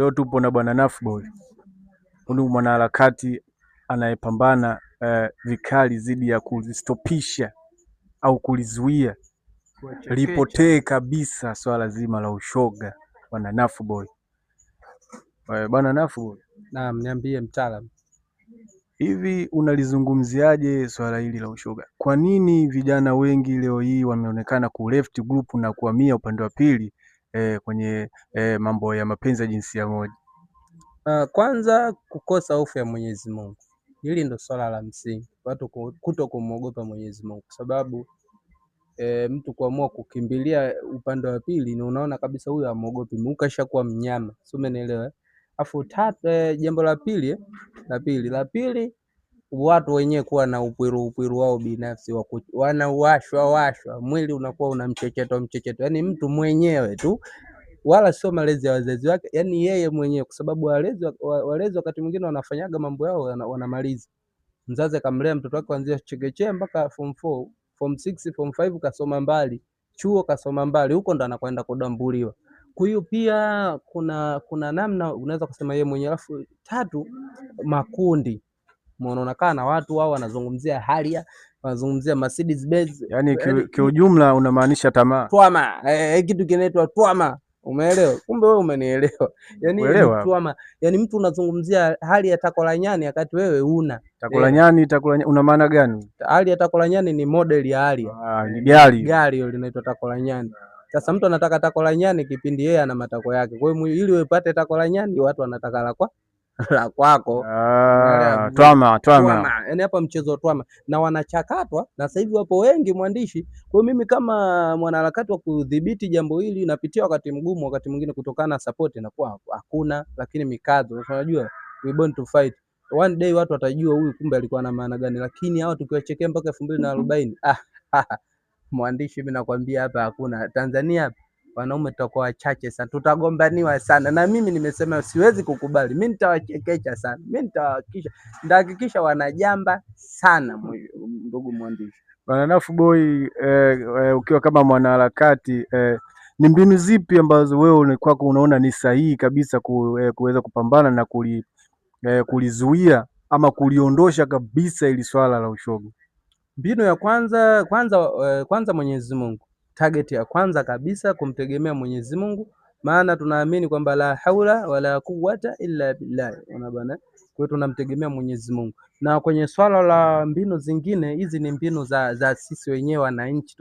Leo tupo na bwana Nafboy. Huyu mwanaharakati anayepambana vikali dhidi ya kulistopisha au kulizuia lipotee kabisa swala zima la ushoga. Bwana Nafboy. Bwana Nafboy. Naam, niambie mtaalamu. Hivi unalizungumziaje swala hili la ushoga? Kwa nini vijana wengi leo hii wameonekana ku left group na kuhamia upande wa pili kwenye mambo ya mapenzi ya jinsia moja? Kwanza kukosa hofu ya Mwenyezi Mungu. Hili ndo swala la msingi. Watu kuto kumwogopa Mwenyezi Mungu, kwa sababu mtu kuamua kukimbilia upande wa pili ni unaona kabisa huyu hamuogopi Mungu, kashakuwa mnyama. Sio, umenielewa? Afu jambo la pili watu wenyewe kuwa na upwiru wao binafsi, wanawashwa mwili unakuwa una mchecheto, yani mtu mwenyewe tu, wala sio malezi ya wazazi wake, yani yeye mwenyewe, kwa sababu walezi wakati mwingine wanafanyaga mambo yao wanamaliza. Mzazi akamlea mtoto wake kuanzia chekechea mpaka form 4, form 6, form 5, kasoma mbali, chuo kasoma mbali, huko ndo anakwenda kudambuliwa. Kwa hiyo pia kuna namna unaweza kusema yeye mwenyewe. Alafu tatu, makundi unakaa na watu wao wanazungumzia Harrier, wanazungumzia Mercedes Benz, yani kiujumla unamaanisha tamaa, twama, kitu kinaitwa twama. Umeelewa? Kumbe wewe umenielewa. Yani twama, yani mtu unazungumzia hali ya Takolanyani wakati wewe una Takolanyani. Una maana gani? Hali ya Takolanyani ni model ya Harrier. Ni gari hiyo linaitwa Takolanyani. Sasa mtu anataka Takolanyani kipindi yeye ana matako yake. Kwa hiyo ili upate Takolanyani watu wanataka la kwako. Twama. Yani hapa mchezo twama, na wanachakatwa na sasa hivi wapo wengi mwandishi. Kwa hiyo mimi kama mwanaharakati wa kudhibiti jambo hili napitia wakati mgumu, wakati mwingine kutokana na support inakuwa hakuna, lakini mikazo, unajua we born to fight. One day watu watajua huyu kumbe alikuwa na maana gani, lakini hao tukiwachekea mpaka 2040 mwandishi, mimi nakwambia hapa hakuna Tanzania hapa. Wanaume tutakuwa wachache sana, tutagombaniwa sana, na mimi nimesema siwezi kukubali. Mimi nitawachekecha sana, mimi nitahakikisha wanajamba sana, ndugu mwandishi. Bwana Nafboy, ukiwa kama mwanaharakati, ni mbinu zipi ambazo wewe kwako unaona ni sahihi kabisa kuweza kupambana na kulizuia ama kuliondosha kabisa ili swala la ushoga? Mbinu ya kwanza Mwenyezi Mungu. Target ya kwanza kabisa kumtegemea Mwenyezi Mungu, maana tunaamini kwamba la haula wala quwwata illa billah. Unaona, kwa hiyo tunamtegemea Mwenyezi Mungu. Na kwenye swala la mbinu zingine, hizi ni mbinu za sisi wenyewe wananchi.